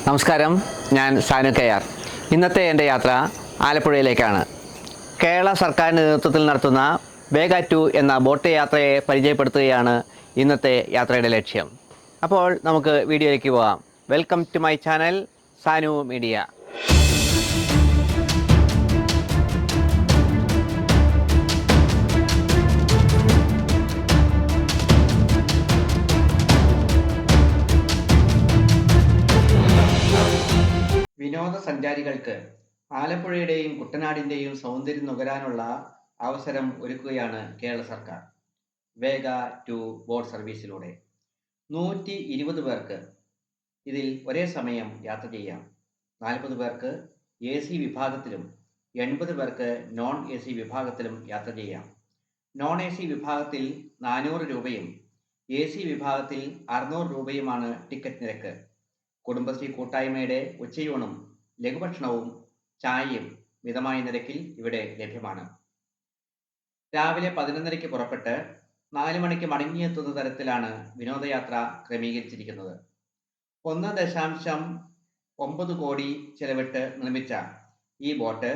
നമസ്കാരം, ഞാൻ സാനു കെയർ. ഇന്നത്തെ എൻ്റെ യാത്ര ആലപ്പുഴയിലേക്കാണ്. കേരള സർക്കാരിൻ്റെ നേതൃത്വത്തിൽ നടത്തുന്ന വേഗ 2 എന്ന ബോട്ട് യാത്രയെ പരിചയപ്പെടുത്തുകയാണ് ഇന്നത്തെ യാത്രയുടെ ലക്ഷ്യം. അപ്പോൾ നമുക്ക് വീഡിയോയിലേക്ക് പോകാം. Welcome to my channel Sanu media. വിനോദസഞ്ചാരികൾക്ക് ആലപ്പുഴയുടെയും കുട്ടനാടിൻ്റെയും സൗന്ദര്യം നുകരാനുള്ള അവസരം ഒരുക്കുകയാണ് കേരള സർക്കാർ വേഗ 2 ബോട്ട് സർവീസിലൂടെ. 120 പേർക്ക് ഇതിൽ ഒരേ സമയം യാത്ര ചെയ്യാം. 40 പേർക്ക് AC വിഭാഗത്തിലും 80 പേർക്ക് നോൺ AC വിഭാഗത്തിലും യാത്ര ചെയ്യാം. നോൺ AC വിഭാഗത്തിൽ 400 രൂപയും AC വിഭാഗത്തിൽ 600 രൂപയുമാണ് ടിക്കറ്റ് നിരക്ക്. കുടുംബശ്രീ കൂട്ടായ്മയുടെ ഉച്ചയൂണും ലഘുഭക്ഷണവും ചായയും മിതമായ നിരക്കിൽ ഇവിടെ ലഭ്യമാണ്. രാവിലെ 11:30 പുറപ്പെട്ട് 4 മണിക്ക് മടങ്ങിയെത്തുന്ന തരത്തിലാണ് വിനോദയാത്ര ക്രമീകരിച്ചിരിക്കുന്നത്. 1.9 കോടി ചെലവിട്ട് നിർമ്മിച്ച ഈ ബോട്ട്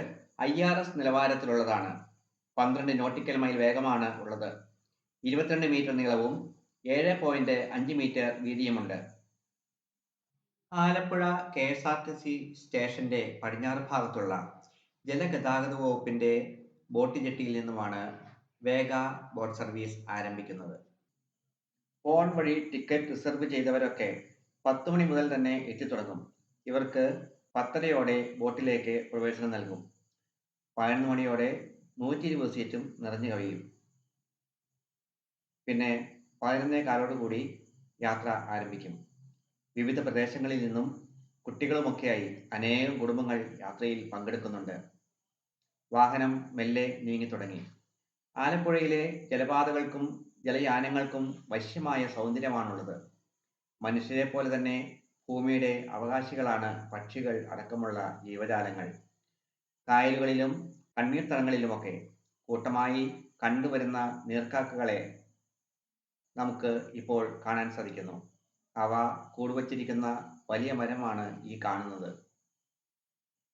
IRS നിലവാരത്തിലുള്ളതാണ്. 12 നോട്ടിക്കൽ മൈൽ വേഗമാണ് ഉള്ളത്. 22 മീറ്റർ നീളവും 7.5 മീറ്റർ വീതിയുമുണ്ട്. ആലപ്പുഴ KSRTC സ്റ്റേഷന്റെ പടിഞ്ഞാറ് ഭാഗത്തുള്ള ജലഗതാഗത വകുപ്പിന്റെ ബോട്ട് ജെട്ടിയിൽ നിന്നുമാണ് വേഗ ബോട്ട് സർവീസ് ആരംഭിക്കുന്നത്. ഫോൺ വഴി ടിക്കറ്റ് റിസർവ് ചെയ്തവരൊക്കെ 10 മണി മുതൽ തന്നെ എത്തിത്തുടങ്ങും. ഇവർക്ക് 10:30 ബോട്ടിലേക്ക് പ്രവേശനം നൽകും. 11 മണിയോടെ 120 സീറ്റും നിറഞ്ഞു കവിയും. പിന്നെ 11:15 യാത്ര ആരംഭിക്കും. വിവിധ പ്രദേശങ്ങളിൽ നിന്നും കുട്ടികളുമൊക്കെയായി അനേകം കുടുംബങ്ങൾ യാത്രയിൽ പങ്കെടുക്കുന്നുണ്ട്. വാഹനം മെല്ലെ നീങ്ങി തുടങ്ങി. ആലപ്പുഴയിലെ ജലപാതകൾക്കും ജലയാനങ്ങൾക്കും വശ്യമായ സൗന്ദര്യമാണുള്ളത്. മനുഷ്യരെ പോലെ തന്നെ ഭൂമിയുടെ അവകാശികളാണ് പക്ഷികൾ അടക്കമുള്ള ജീവജാലങ്ങൾ. കായലുകളിലും തണ്ണീർത്തടങ്ങളിലുമൊക്കെ കൂട്ടമായി കണ്ടുവരുന്ന നീർക്കാക്കകളെ നമുക്ക് ഇപ്പോൾ കാണാൻ സാധിക്കുന്നു. അവ കൂടുവച്ചിരിക്കുന്ന വലിയ മരമാണ് ഈ കാണുന്നത്.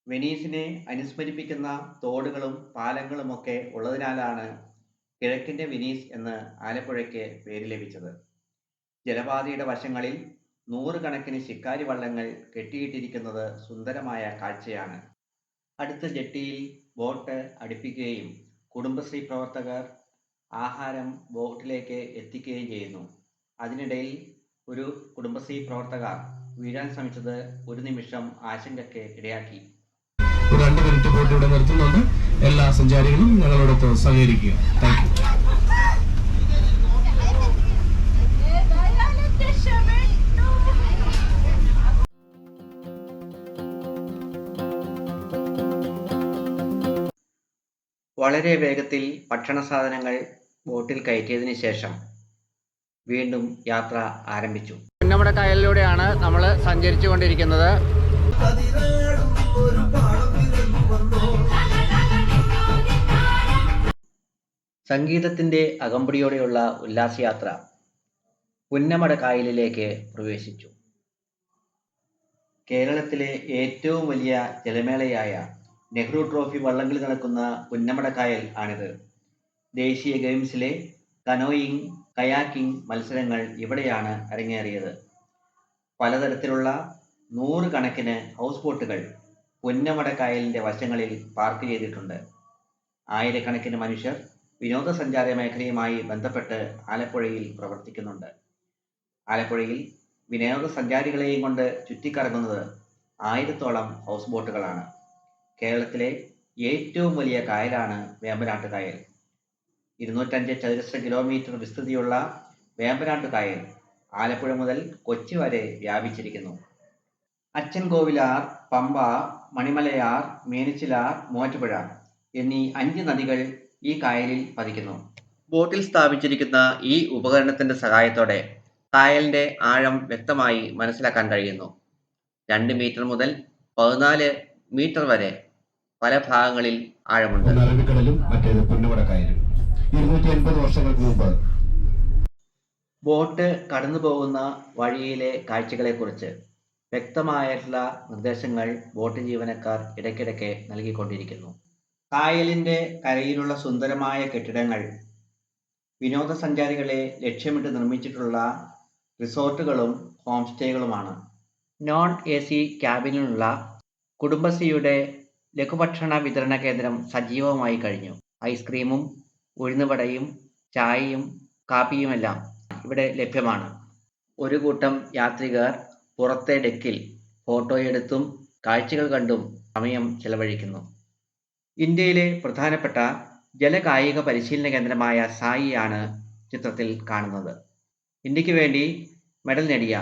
വെനീസിനെ അനുസ്മരിപ്പിക്കുന്ന തോടുകളും പാലങ്ങളുമൊക്കെ ഉള്ളതിനാലാണ് കിഴക്കിൻ്റെ വെനീസ് എന്ന് ആലപ്പുഴയ്ക്ക് പേര് ലഭിച്ചത്. ജലപാതയുടെ വശങ്ങളിൽ 100 കണക്കിന് ശിക്കാരി വള്ളങ്ങൾ കെട്ടിയിട്ടിരിക്കുന്നത് സുന്ദരമായ കാഴ്ചയാണ്. അടുത്ത ജെട്ടിയിൽ ബോട്ട് അടുപ്പിക്കുകയും കുടുംബശ്രീ പ്രവർത്തകർ ആഹാരം ബോട്ടിലേക്ക് എത്തിക്കുകയും ചെയ്യുന്നു. അതിനിടയിൽ ഒരു കുടുംബശ്രീ പ്രവർത്തകർ വീഴാൻ ശ്രമിച്ചത് ഒരു നിമിഷം ആശങ്കയ്ക്ക് ഇടയാക്കി. 2 മിനിറ്റ് ബോട്ട് ഇവിടെ നിർത്തുന്നുണ്ട്. എല്ലാ സഞ്ചാരികളും ഞങ്ങളോടൊത്ത് സഹകരിക്കുക. Thank you. വളരെ വേഗത്തിൽ ഭക്ഷണ സാധനങ്ങൾ ബോട്ടിൽ കയറ്റിയതിനു ശേഷം വീണ്ടും യാത്ര ആരംഭിച്ചു. പുന്നമട കായലിലൂടെയാണ് നമ്മൾ സഞ്ചരിച്ചു കൊണ്ടിരിക്കുന്നത്. സംഗീതത്തിന്റെ അകമ്പടിയോടെയുള്ള ഉല്ലാസയാത്ര പുന്നമട കായലിലേക്ക് പ്രവേശിച്ചു. കേരളത്തിലെ ഏറ്റവും വലിയ ജലമേളയായ നെഹ്റു ട്രോഫി വള്ളംകളി നടക്കുന്ന പുന്നമട കായൽ ആണിത്. ദേശീയ ഗെയിംസിലെ കനോയിങ്, കയാക്കിംഗ് മത്സരങ്ങൾ ഇവിടെയാണ് അരങ്ങേറിയത്. പലതരത്തിലുള്ള 100 കണക്കിന് ഹൗസ് ബോട്ടുകൾ പുന്നമട കായലിന്റെ വശങ്ങളിൽ പാർക്ക് ചെയ്തിട്ടുണ്ട്. ആയിരക്കണക്കിന് മനുഷ്യർ വിനോദസഞ്ചാര മേഖലയുമായി ബന്ധപ്പെട്ട് ആലപ്പുഴയിൽ പ്രവർത്തിക്കുന്നുണ്ട്. ആലപ്പുഴയിൽ വിനോദസഞ്ചാരികളെയും കൊണ്ട് ചുറ്റിക്കറങ്ങുന്നത് 1000-ഓളം ഹൗസ് ബോട്ടുകളാണ്. കേരളത്തിലെ ഏറ്റവും വലിയ കായലാണ് വേമ്പനാട്ട് കായൽ. 205 ചതുരശ്ര കിലോമീറ്റർ വിസ്തൃതിയുള്ള വേമ്പനാട്ട് കായൽ ആലപ്പുഴ മുതൽ കൊച്ചി വരെ വ്യാപിച്ചിരിക്കുന്നു. അച്ചൻകോവിലാർ, പമ്പ, മണിമലയാർ, മേനിച്ചിലാർ, മൂവാറ്റുപുഴ എന്നീ 5 നദികൾ ഈ കായലിൽ പതിക്കുന്നു. ബോട്ടിൽ സ്ഥാപിച്ചിരിക്കുന്ന ഈ ഉപകരണത്തിന്റെ സഹായത്തോടെ കായലിന്റെ ആഴം വ്യക്തമായി മനസ്സിലാക്കാൻ കഴിയുന്നു. 2 മീറ്റർ മുതൽ 14 മീറ്റർ വരെ പല ഭാഗങ്ങളിൽ ആഴമുണ്ട്. അറബിക്കടലും മറ്റേത് പുന്നമട കായലും 280 വർഷങ്ങൾക്ക് മുമ്പ്. ബോട്ട് കടന്നു പോകുന്ന വഴിയിലെ കാഴ്ചകളെക്കുറിച്ച് വ്യക്തമായിട്ടുള്ള നിർദ്ദേശങ്ങൾ ബോട്ട് ജീവനക്കാർ ഇടയ്ക്കിടയ്ക്ക് നൽകിക്കൊണ്ടിരിക്കുന്നു. കായലിൻ്റെ കരയിലുള്ള സുന്ദരമായ കെട്ടിടങ്ങൾ വിനോദസഞ്ചാരികളെ ലക്ഷ്യമിട്ട് നിർമ്മിച്ചിട്ടുള്ള റിസോർട്ടുകളും ഹോം സ്റ്റേകളുമാണ്. നോൺ AC ക്യാബിനുള്ള കുടുംബശ്രീയുടെ ലഘുഭക്ഷണ വിതരണ കേന്ദ്രം സജീവമായി കഴിഞ്ഞു. ഐസ്ക്രീമും ഉഴുന്നുവടയും ചായയും കാപ്പിയുമെല്ലാം ഇവിടെ ലഭ്യമാണ്. ഒരു കൂട്ടം യാത്രികർ പുറത്തെ ഡെക്കിൽ ഫോട്ടോയെടുത്തും കാഴ്ചകൾ കണ്ടും സമയം ചെലവഴിക്കുന്നു. ഇന്ത്യയിലെ പ്രധാനപ്പെട്ട ജലകായിക പരിശീലന കേന്ദ്രമായ സായിയാണ് ചിത്രത്തിൽ കാണുന്നത്. ഇന്ത്യക്ക് വേണ്ടി മെഡൽ നേടിയ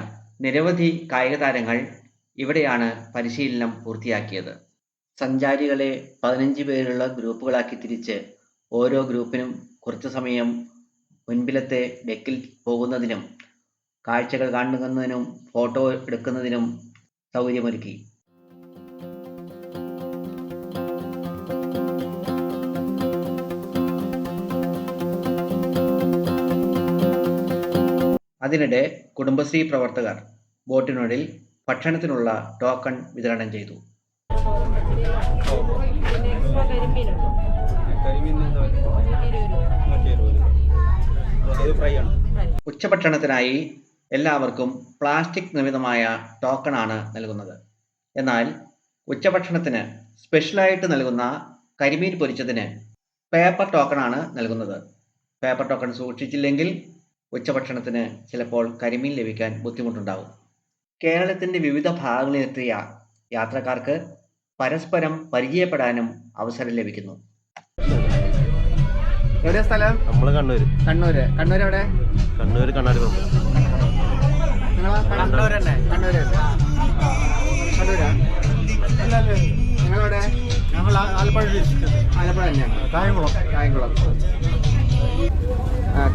നിരവധി കായിക താരങ്ങൾ ഇവിടെയാണ് പരിശീലനം പൂർത്തിയാക്കിയത്. സഞ്ചാരികളെ 15 പേരുള്ള ഗ്രൂപ്പുകളാക്കി തിരിച്ച് ഓരോ ഗ്രൂപ്പിനും കുറച്ചു സമയം മുൻപിലത്തെ ഡെക്കിൽ പോകുന്നതിനും കാഴ്ചകൾ കാണുന്നതിനും ഫോട്ടോ എടുക്കുന്നതിനും സൗകര്യമൊരുക്കി. അതിനിടെ കുടുംബശ്രീ പ്രവർത്തകർ ബോട്ടിനുള്ളിൽ ഭക്ഷണത്തിനുള്ള ടോക്കൺ വിതരണം ചെയ്തു. ഉച്ചഭക്ഷണത്തിനായി എല്ലാവർക്കും പ്ലാസ്റ്റിക് നിർമ്മിതമായ ടോക്കണാണ് നൽകുന്നത്. എന്നാൽ ഉച്ചഭക്ഷണത്തിന് സ്പെഷ്യലായിട്ട് നൽകുന്ന കരിമീൻ പൊരിച്ചതിന് പേപ്പർ ടോക്കണാണ് നൽകുന്നത്. പേപ്പർ ടോക്കൺ സൂക്ഷിച്ചില്ലെങ്കിൽ ഉച്ചഭക്ഷണത്തിന് ചിലപ്പോൾ കരിമീൻ ലഭിക്കാൻ ബുദ്ധിമുട്ടുണ്ടാകും. കേരളത്തിൻ്റെ വിവിധ ഭാഗങ്ങളിലെത്തിയ യാത്രക്കാർക്ക് പരസ്പരം പരിചയപ്പെടാനും അവസരം ലഭിക്കുന്നു. എവിടെ സ്ഥലം? നമ്മള് കണ്ണൂര്. കണ്ണൂര്. കണ്ണൂർ എവിടെ? കണ്ണൂര് കണ്ണാടി. കണ്ണൂരാ? നിങ്ങളെവിടെ? ഞങ്ങൾ ആലപ്പുഴ ഡിസ്ട്രിക്ട്. ആലപ്പുഴ തന്നെയാണ്. കായംകുളം.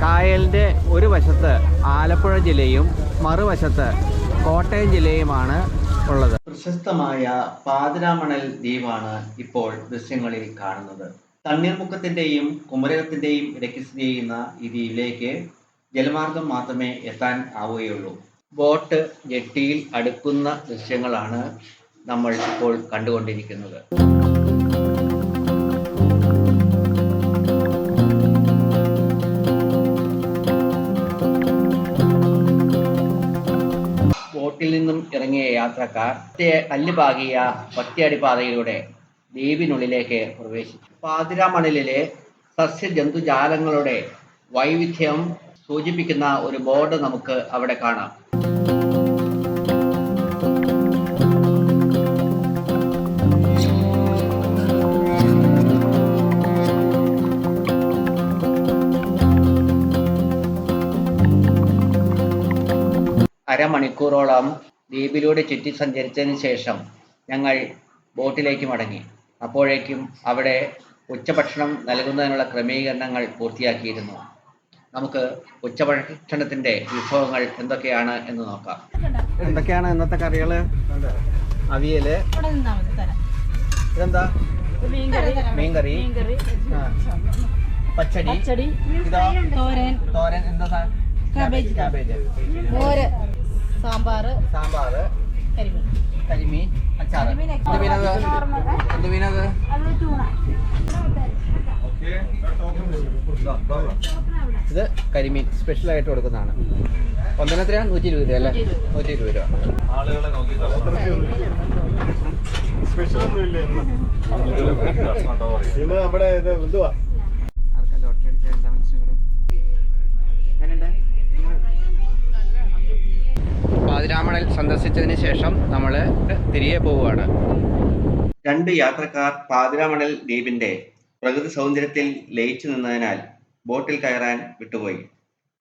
കായലിൻ്റെ ഒരു വശത്ത് ആലപ്പുഴ ജില്ലയും മറുവശത്ത് കോട്ടയം ജില്ലയുമാണ് ഉള്ളത്. പ്രശസ്തമായ പാതിരാമണൽ ദ്വീപാണ് ഇപ്പോൾ ദൃശ്യങ്ങളിൽ കാണുന്നത്. തണ്ണീർമുക്കത്തിൻ്റെയും കുമരകത്തിൻ്റെയും ഇടയ്ക്ക് സ്ഥിതി ചെയ്യുന്ന ഈ ദ്വീപിലേക്ക് ജലമാർഗം മാത്രമേ എത്താൻ ആവുകയുള്ളൂ. ബോട്ട് ജെട്ടിയിൽ അടുക്കുന്ന ദൃശ്യങ്ങളാണ് നമ്മൾ ഇപ്പോൾ കണ്ടുകൊണ്ടിരിക്കുന്നത്. ബോട്ടിൽ നിന്നും ഇറങ്ങിയ യാത്രക്കാർ കല്ലുപാകിയ ഒറ്റയടിപ്പാതയിലൂടെ ദ്വീപിനുള്ളിലേക്ക് പ്രവേശിച്ചു. പാതിരാമണലിലെ സസ്യജന്തുജാലങ്ങളുടെ വൈവിധ്യം സൂചിപ്പിക്കുന്ന ഒരു ബോർഡ് നമുക്ക് അവിടെ കാണാം. അരമണിക്കൂറോളം ദ്വീപിലൂടെ ചുറ്റി സഞ്ചരിച്ചതിന് ശേഷം ഞങ്ങൾ ബോട്ടിലേക്ക് മടങ്ങി. അപ്പോഴേക്കും അവിടെ ഉച്ചഭക്ഷണം നൽകുന്നതിനുള്ള ക്രമീകരണങ്ങൾ പൂർത്തിയാക്കിയിരുന്നു. നമുക്ക് ഉച്ചഭക്ഷണത്തിൻ്റെ വിഭവങ്ങൾ എന്തൊക്കെയാണ് എന്ന് നോക്കാം. എന്തൊക്കെയാണ് ഇന്നത്തെ കറികൾ? അവിയല്, ഇതെന്താ? മീൻകറി, പച്ചടി, തോരൻ, എന്താ? കാബേജ്, മോര്, സാമ്പാറ്, കരിമീൻ, അച്ചാർ. എന്ത് മീനത്? ഇത് കരിമീൻ സ്പെഷ്യലായിട്ട് കൊടുക്കുന്നതാണ്. ഒന്നിനെത്രയാ? 120 രൂപ അല്ലേ? 120 രൂപ. പാതിരാമണൽ സന്ദർശിച്ചതിന് ശേഷം നമ്മൾ തിരികെ പോവുകയാണ്. 2 യാത്രക്കാർ പാതിരാമണൽ ദ്വീപിന്റെ പ്രകൃതി സൗന്ദര്യത്തിൽ ലയിച്ചു നിന്നതിനാൽ ബോട്ടിൽ കയറാൻ വിട്ടുപോയി.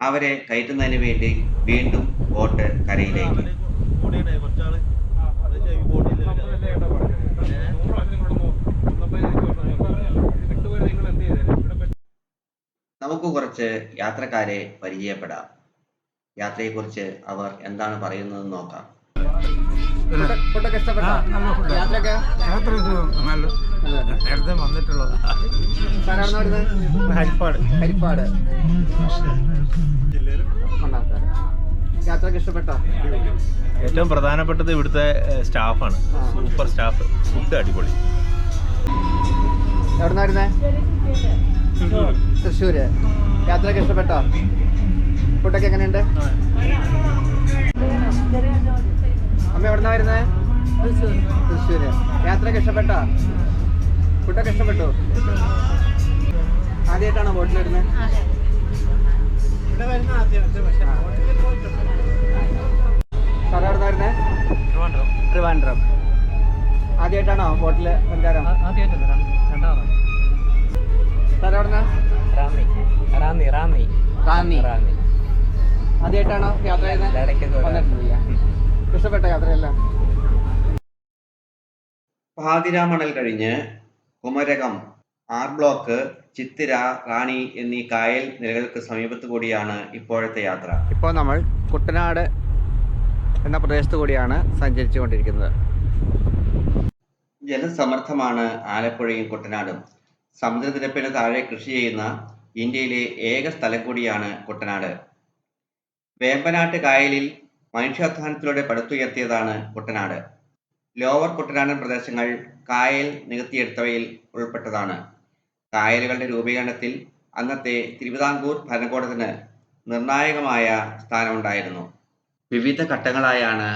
അവരെ കയറ്റുന്നതിന് വേണ്ടി വീണ്ടും ബോട്ട് കരയിലേക്ക്. നമുക്ക് കുറച്ച് യാത്രക്കാരെ പരിചയപ്പെടാം. യാത്രയെക്കുറിച്ച് അവർ എന്താണ് പറയുന്നതെന്ന് നോക്കാം. നേരത്തെ വന്നിട്ടുള്ളത് ഹരിപ്പാട് യാത്രയൊക്കെ ഇഷ്ടപ്പെട്ടോ? ഏറ്റവും പ്രധാനപ്പെട്ടത് ഇവിടുത്തെ സ്റ്റാഫാണ്. സൂപ്പർ സ്റ്റാഫ്, ഫുഡ് അടിപൊളി. എവിടുന്നായിരുന്നേ? തൃശ്ശൂര്. യാത്രയൊക്കെ ഇഷ്ടപ്പെട്ടോ? ഫുഡൊക്കെ എങ്ങനെയുണ്ട്? അമ്മ എവിടുന്നാ വരുന്നേ? തൃശ്ശൂര്. യാത്രയൊക്കെ ഇഷ്ടപ്പെട്ടോ? ഫുഡൊക്കെ ഇഷ്ടപ്പെട്ടു? ആദ്യമായിട്ടാണോ ബോട്ടിൽ വരുന്നത്? സാർ എവിടുന്നാ വരുന്നേ? ട്രിവാൻഡ്രം. ആദ്യമായിട്ടാണോ ബോട്ടിൽ സഞ്ചാരം? സാർ എവിടുന്നാ? റാന്നി. ആദ്യമായിട്ടാണോ യാത്ര ചെയ്യുന്നത്? ഇഷ്ടപ്പെട്ട യാത്രയെല്ലാം? പാതിരാമണൽ കഴിഞ്ഞ് കുമരകം, ആർ ബ്ലോക്ക്, ചിത്തിര, റാണി എന്നീ കായൽ നിലകൾക്ക് സമീപത്ത് കൂടിയാണ് ഇപ്പോഴത്തെ യാത്ര. ഇപ്പോൾ നമ്മൾ കുട്ടനാട് എന്ന പ്രദേശത്ത് കൂടിയാണ് സഞ്ചരിച്ചു കൊണ്ടിരിക്കുന്നത്. ജലസമൃദ്ധമാണ് ആലപ്പുഴയും കുട്ടനാടും. സമുദ്രനിരപ്പിന് താഴെ കൃഷി ചെയ്യുന്ന ഇന്ത്യയിലെ ഏക സ്ഥലം കൂടിയാണ് കുട്ടനാട്. വേമ്പനാട്ട് കായലിൽ മനുഷ്യാധ്വാനത്തിലൂടെ പടുത്തുയർത്തിയതാണ് കുട്ടനാട്. ലോവർ കുട്ടനാടൻ പ്രദേശങ്ങൾ കായൽ നികത്തിയെടുത്തവയിൽ ഉൾപ്പെട്ടതാണ്. കായലുകളുടെ രൂപീകരണത്തിൽ അന്നത്തെ തിരുവിതാംകൂർ ഭരണകൂടത്തിന് നിർണായകമായ സ്ഥാനമുണ്ടായിരുന്നു. വിവിധ ഘട്ടങ്ങളായാണ്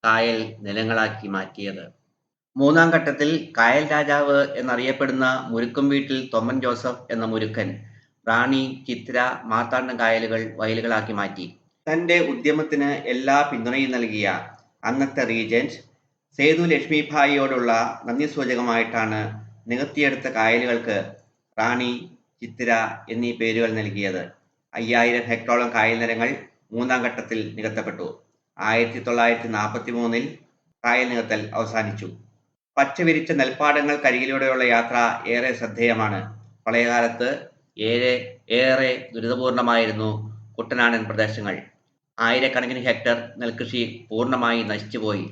കായൽ നിലങ്ങളാക്കി മാറ്റിയത്. മൂന്നാം ഘട്ടത്തിൽ കായൽ രാജാവ് എന്നറിയപ്പെടുന്ന മുരുക്കും വീട്ടിൽ തൊമ്മൻ ജോസഫ് എന്ന മുരുക്കൻ റാണി, ചിത്തിര, മാർത്താണ്ഡം കായലുകൾ വയലുകളാക്കി മാറ്റി. തന്റെ ഉദ്യമത്തിന് എല്ലാ പിന്തുണയും നൽകിയ അന്നത്തെ റീജന്റ് സേതു ലക്ഷ്മിഭായിയോടുള്ള നന്ദി സൂചകമായിട്ടാണ് നികത്തിയെടുത്ത കായലുകൾക്ക് റാണി, ചിത്തിര എന്നീ പേരുകൾ നൽകിയത്. 5000 ഹെക്ടറോളം കായൽ നിലങ്ങൾ മൂന്നാം ഘട്ടത്തിൽ നികത്തപ്പെട്ടു. 1943 കായൽ നികത്തൽ അവസാനിച്ചു. പച്ചവിരിച്ച നെൽപ്പാടങ്ങൾക്കരികിലൂടെയുള്ള യാത്ര ഏറെ ശ്രദ്ധേയമാണ്. പ്രളയകാലത്ത് ഏറെ ദുരിതപൂർണമായിരുന്നു കുട്ടനാടൻ പ്രദേശങ്ങൾ. ആയിരക്കണക്കിന് ഹെക്ടർ നെൽകൃഷി പൂർണ്ണമായി നശിച്ചുപോയി.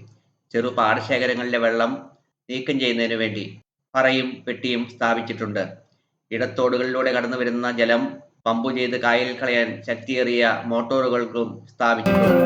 ചെറു പാടശേഖരങ്ങളിലെ വെള്ളം നീക്കം ചെയ്യുന്നതിനു വേണ്ടി പറയും പെട്ടിയും സ്ഥാപിച്ചിട്ടുണ്ട്. ഇടത്തോടുകളിലൂടെ കടന്നു വരുന്ന ജലം പമ്പു ചെയ്ത് കായലിൽ കളയാൻ ശക്തിയേറിയ മോട്ടോറുകൾക്കും സ്ഥാപിച്ചിട്ടുണ്ട്.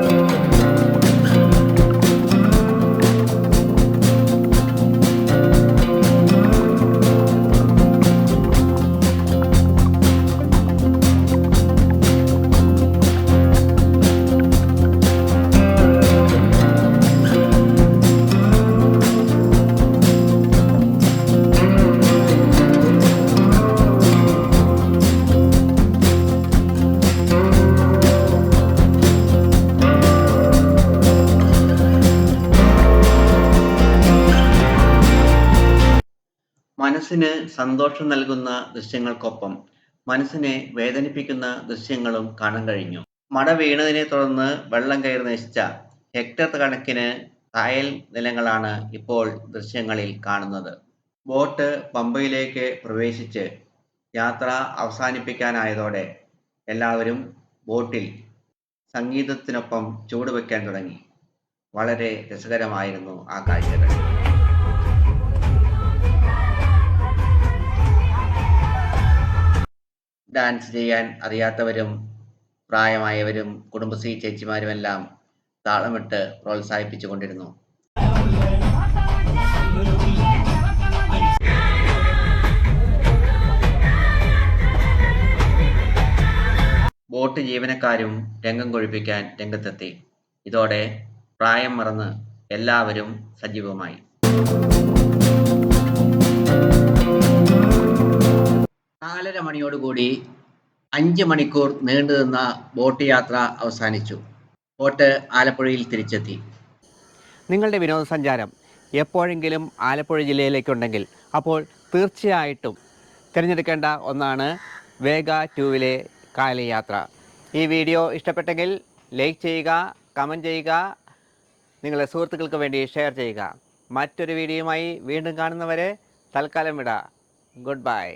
മനസ്സിന് സന്തോഷം നൽകുന്ന ദൃശ്യങ്ങൾക്കൊപ്പം മനസ്സിനെ വേദനിപ്പിക്കുന്ന ദൃശ്യങ്ങളും കാണാൻ കഴിഞ്ഞു. മഴ വീണതിനെ തുടർന്ന് വെള്ളം കയറി നശിച്ച ഹെക്ടർ കണക്കിന് കായൽ നിലങ്ങളാണ് ഇപ്പോൾ ദൃശ്യങ്ങളിൽ കാണുന്നത്. ബോട്ട് പമ്പയിലേക്ക് പ്രവേശിച്ച് യാത്ര അവസാനിപ്പിക്കാനായതോടെ എല്ലാവരും ബോട്ടിൽ സംഗീതത്തിനൊപ്പം ചൂടുവെക്കാൻ തുടങ്ങി. വളരെ രസകരമായിരുന്നു ആ കാഴ്ചകൾ. ഡാൻസ് ചെയ്യാൻ അറിയാത്തവരും പ്രായമായവരും കുടുംബശ്രീ ചേച്ചിമാരുമെല്ലാം താളമിട്ട് പ്രോത്സാഹിപ്പിച്ചുകൊണ്ടിരുന്നു. ബോട്ട് ജീവനക്കാരും രംഗം കൊഴിപ്പിക്കാൻ രംഗത്തെത്തി. ഇതോടെ പ്രായം മറന്ന് എല്ലാവരും സജീവമായി. 4:30 മണിയോടുകൂടി 5 മണിക്കൂർ നീണ്ടുനിന്ന ബോട്ട് യാത്ര അവസാനിച്ചു. ബോട്ട് ആലപ്പുഴയിൽ തിരിച്ചെത്തി. നിങ്ങളുടെ വിനോദസഞ്ചാരം എപ്പോഴെങ്കിലും ആലപ്പുഴ ജില്ലയിലേക്കുണ്ടെങ്കിൽ അപ്പോൾ തീർച്ചയായിട്ടും തിരഞ്ഞെടുക്കേണ്ട ഒന്നാണ് വേഗ 2-ലെ കായൽ യാത്ര. ഈ വീഡിയോ ഇഷ്ടപ്പെട്ടെങ്കിൽ ലൈക്ക് ചെയ്യുക, കമൻറ്റ് ചെയ്യുക, നിങ്ങളുടെ സുഹൃത്തുക്കൾക്ക് വേണ്ടി ഷെയർ ചെയ്യുക. മറ്റൊരു വീഡിയോയുമായി വീണ്ടും കാണുന്നവരെ തൽക്കാലം വിട. Good bye.